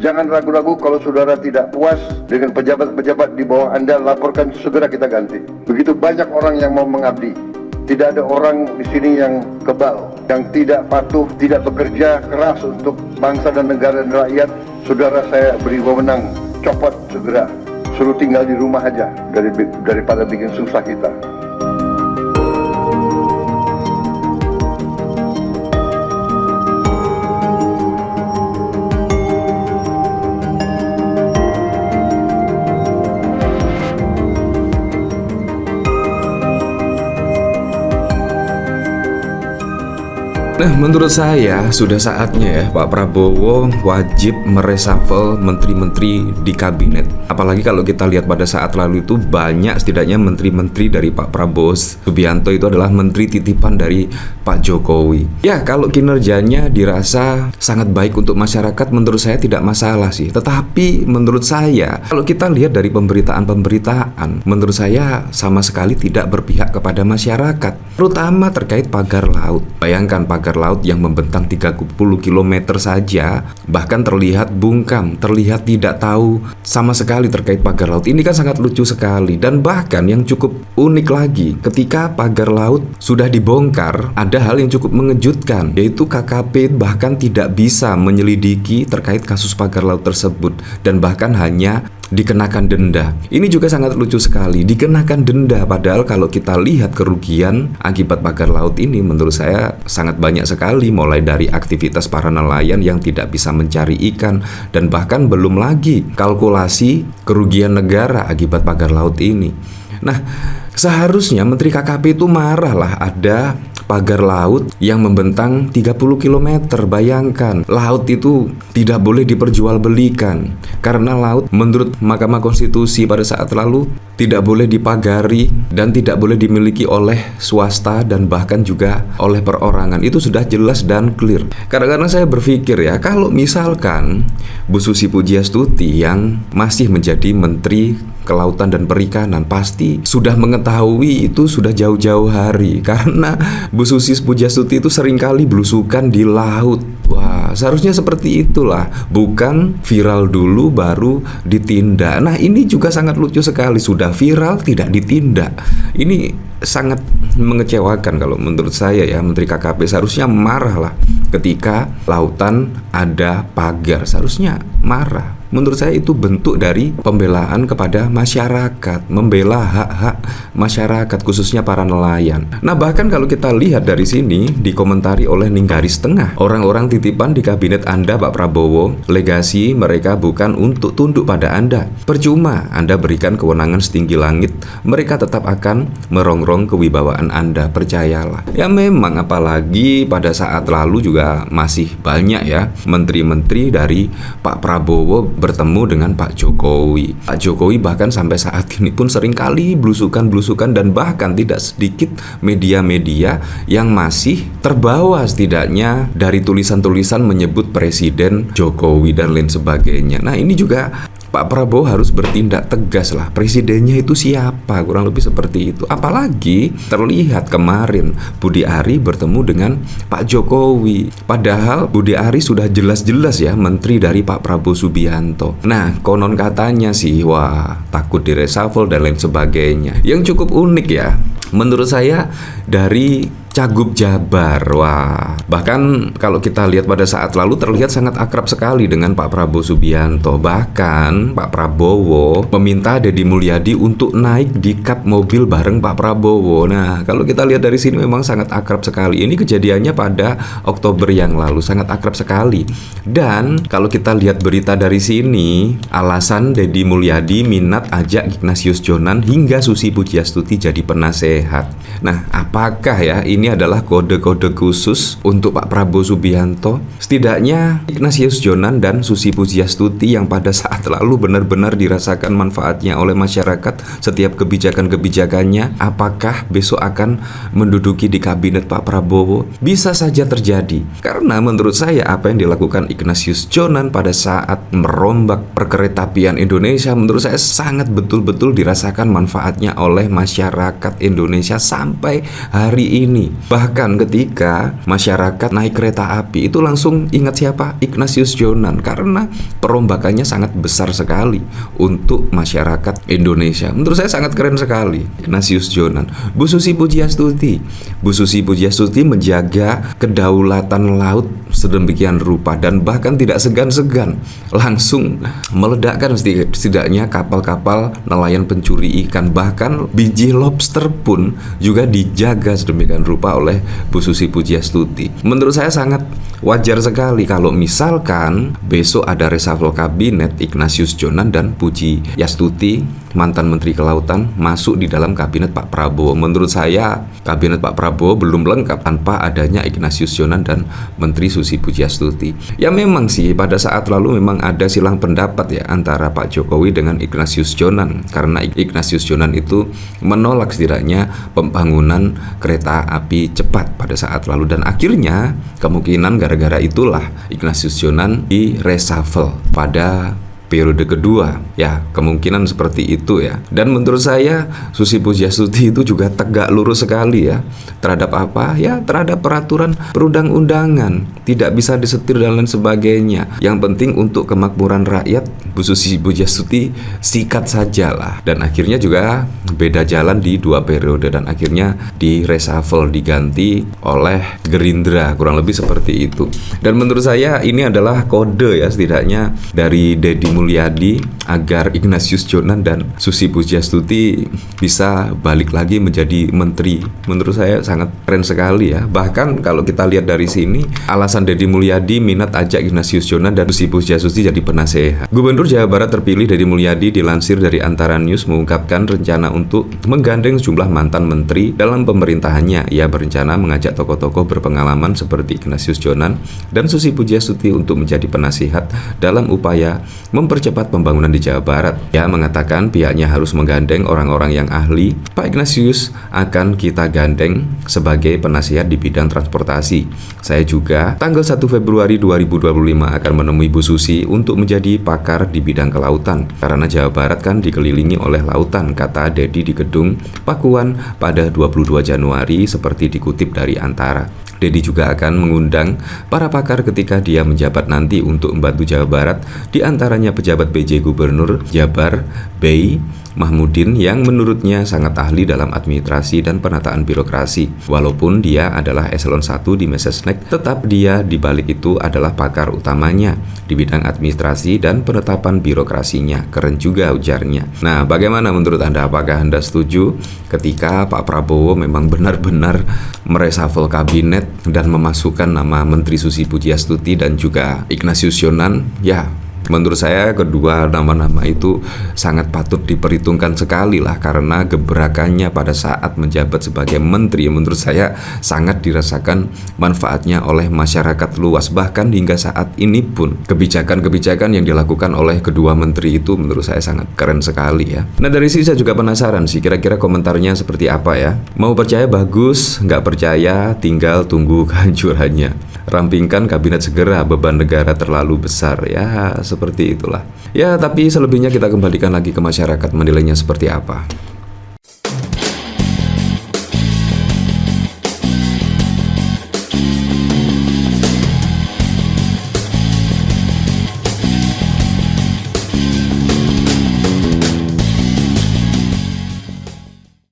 Jangan ragu-ragu kalau saudara tidak puas dengan pejabat-pejabat di bawah Anda, laporkan, segera kita ganti. Begitu banyak orang yang mau mengabdi. Tidak ada orang di sini yang kebal, yang tidak patuh, tidak bekerja keras untuk bangsa dan negara dan rakyat. Saudara, saya beri wewenang, copot segera. Suruh tinggal di rumah aja daripada bikin susah kita. Nah, menurut saya sudah saatnya ya Pak Prabowo wajib mereshuffle menteri-menteri di kabinet. Apalagi kalau kita lihat pada saat lalu itu banyak setidaknya menteri-menteri dari Pak Prabowo Subianto itu adalah menteri titipan dari Pak Jokowi. Ya, kalau kinerjanya dirasa sangat baik untuk masyarakat, menurut saya tidak masalah sih. Tetapi menurut saya, kalau kita lihat dari pemberitaan, menurut saya sama sekali tidak berpihak kepada masyarakat, terutama terkait pagar laut. Bayangkan pagar laut yang membentang 30 km saja bahkan terlihat bungkam, terlihat tidak tahu sama sekali terkait pagar laut. Ini kan sangat lucu sekali. Dan bahkan yang cukup unik lagi, ketika pagar laut sudah dibongkar, ada hal yang cukup mengejutkan, yaitu KKP bahkan tidak bisa menyelidiki terkait kasus pagar laut tersebut dan bahkan hanya dikenakan denda. Ini juga sangat lucu sekali, dikenakan denda, padahal kalau kita lihat kerugian akibat pagar laut ini menurut saya sangat banyak sekali, mulai dari aktivitas para nelayan yang tidak bisa mencari ikan, dan bahkan belum lagi kalkulasi kerugian negara akibat pagar laut ini. Nah, seharusnya Menteri KKP itu marah lah ada pagar laut yang membentang 30 km. Bayangkan, laut itu tidak boleh diperjualbelikan karena laut menurut Mahkamah Konstitusi pada saat lalu tidak boleh dipagari dan tidak boleh dimiliki oleh swasta dan bahkan juga oleh perorangan. Itu sudah jelas dan clear. Kadang-kadang saya berpikir ya, kalau misalkan Bu Susi Pujiastuti yang masih menjadi Menteri Kelautan dan Perikanan pasti sudah mengetahui itu sudah jauh-jauh hari, karena Bu Susi Pujiastuti itu seringkali belusukan di laut. Wah, seharusnya seperti itulah, bukan viral dulu baru ditindak. Nah, ini juga sangat lucu sekali, sudah viral tidak ditindak. Ini sangat mengecewakan kalau menurut saya ya. Menteri KKP seharusnya marah lah ketika lautan ada pagar, seharusnya marah. Menurut saya itu bentuk dari pembelaan kepada masyarakat, membela hak-hak masyarakat khususnya para nelayan. Nah, bahkan kalau kita lihat dari sini dikomentari oleh Ninggaris Tengah, orang-orang titipan di kabinet Anda Pak Prabowo, legasi mereka bukan untuk tunduk pada Anda. Percuma Anda berikan kewenangan setinggi langit, mereka tetap akan merongrong kewibawaan Anda, percayalah. Ya memang, apalagi pada saat lalu juga masih banyak ya menteri-menteri dari Pak Prabowo bertemu dengan Pak Jokowi. Pak Jokowi bahkan sampai saat ini pun seringkali belusukan dan bahkan tidak sedikit media-media yang masih terbawa setidaknya dari tulisan-tulisan menyebut Presiden Jokowi dan lain sebagainya. Nah, ini juga Pak Prabowo harus bertindak tegas lah. Presidennya itu siapa? Kurang lebih seperti itu. Apalagi terlihat kemarin Budi Ari bertemu dengan Pak Jokowi. Padahal Budi Ari sudah jelas-jelas ya menteri dari Pak Prabowo Subianto. Nah, konon katanya sih, wah, takut direshuffle dan lain sebagainya. Yang cukup unik ya, menurut saya dari Cagup Jabar. Wah, bahkan kalau kita lihat pada saat lalu terlihat sangat akrab sekali dengan Pak Prabowo Subianto. Bahkan Pak Prabowo meminta Deddy Mulyadi untuk naik di kap mobil bareng Pak Prabowo. Nah, kalau kita lihat dari sini memang sangat akrab sekali. Ini kejadiannya pada Oktober yang lalu, sangat akrab sekali. Dan kalau kita lihat berita dari sini, alasan Deddy Mulyadi minat ajak Ignatius Jonan hingga Susi Pujiastuti jadi penasehat. Nah, apakah ya ini adalah kode-kode khusus untuk Pak Prabowo Subianto? Setidaknya Ignatius Jonan dan Susi Pujiastuti yang pada saat lalu benar-benar dirasakan manfaatnya oleh masyarakat setiap kebijakan-kebijakannya, apakah besok akan menduduki di kabinet Pak Prabowo? Bisa saja terjadi, karena menurut saya apa yang dilakukan Ignatius Jonan pada saat merombak perkeretaapian Indonesia menurut saya sangat betul-betul dirasakan manfaatnya oleh masyarakat Indonesia sampai hari ini. Bahkan ketika masyarakat naik kereta api itu langsung ingat siapa? Ignatius Jonan, karena perombakannya sangat besar sekali untuk masyarakat Indonesia. Menurut saya sangat keren sekali Ignatius Jonan. Bu Susi Pujiastuti menjaga kedaulatan laut sedemikian rupa dan bahkan tidak segan-segan langsung meledakkan setidaknya kapal-kapal nelayan pencuri ikan. Bahkan biji lobster pun juga dijaga sedemikian rupa oleh Bu Susi Pujiastuti. Menurut saya sangat wajar sekali kalau misalkan besok ada reshuffle kabinet, Ignatius Jonan dan Pujiastuti, mantan Menteri Kelautan, masuk di dalam kabinet Pak Prabowo. Menurut saya kabinet Pak Prabowo belum lengkap tanpa adanya Ignatius Jonan dan Menteri Susi Pujiastuti. Ya memang sih pada saat lalu memang ada silang pendapat ya antara Pak Jokowi dengan Ignatius Jonan, karena Ignatius Jonan itu menolak setidaknya pembangunan kereta api cepat pada saat lalu, dan akhirnya kemungkinan gara-gara itulah Ignatius Jonan di reshuffle pada periode kedua. Ya, kemungkinan seperti itu ya. Dan menurut saya Susi Pujiastuti itu juga tegak lurus sekali ya. Terhadap apa? Ya, terhadap peraturan perundang-undangan. Tidak bisa disetir dan lain sebagainya. Yang penting untuk kemakmuran rakyat, Bu Susi Pujiastuti sikat sajalah. Dan akhirnya juga beda jalan di 2 periode dan akhirnya di reshuffle, diganti oleh Gerindra, kurang lebih seperti itu. Dan menurut saya ini adalah kode ya setidaknya dari Deddy Mulyadi agar Ignatius Jonan dan Susi Pujiastuti bisa balik lagi menjadi menteri. Menurut saya sangat keren sekali ya. Bahkan kalau kita lihat dari sini, alasan Deddy Mulyadi minat ajak Ignatius Jonan dan Susi Pujiastuti jadi penasehat. Gubernur Jawa Barat terpilih Deddy Mulyadi dilansir dari Antara News mengungkapkan rencana untuk menggandeng sejumlah mantan menteri dalam pemerintahannya. Ia berencana mengajak tokoh-tokoh berpengalaman seperti Ignatius Jonan dan Susi Pujiastuti untuk menjadi penasihat dalam upaya mempercepat pembangunan di Jawa Barat. Ia mengatakan pihaknya harus menggandeng orang-orang yang ahli. Pak Ignatius akan kita gandeng sebagai penasihat di bidang transportasi. Saya juga tanggal 1 Februari 2025 akan menemui Bu Susi untuk menjadi pakar di bidang kelautan. Karena Jawa Barat kan dikelilingi oleh lautan, kata Deddy di gedung Pakuan pada 22 Januari seperti dikutip dari Antara. Deddy juga akan mengundang para pakar ketika dia menjabat nanti untuk membantu Jawa Barat, di antaranya pejabat PJ Gubernur Jabar, Bey Mahmudin, yang menurutnya sangat ahli dalam administrasi dan penataan birokrasi. Walaupun dia adalah eselon 1 di Mensesnek, tetap dia di balik itu adalah pakar utamanya di bidang administrasi dan penetapan birokrasinya. Keren juga ujarnya. Nah, bagaimana menurut Anda? Apakah Anda setuju ketika Pak Prabowo memang benar-benar mereshuffle kabinet dan memasukkan nama Menteri Susi Pujiastuti dan juga Ignatius Jonan? Ya, menurut saya kedua nama-nama itu sangat patut diperhitungkan sekali lah, karena gebrakannya pada saat menjabat sebagai menteri menurut saya sangat dirasakan manfaatnya oleh masyarakat luas. Bahkan hingga saat ini pun kebijakan-kebijakan yang dilakukan oleh kedua menteri itu menurut saya sangat keren sekali ya. Nah, dari sini saya juga penasaran sih kira-kira komentarnya seperti apa ya. Mau percaya bagus, nggak percaya tinggal tunggu kehancurannya. Rampingkan kabinet segera, beban negara terlalu besar ya, seperti itulah. Ya, tapi selebihnya kita kembalikan lagi ke masyarakat menilainya seperti apa.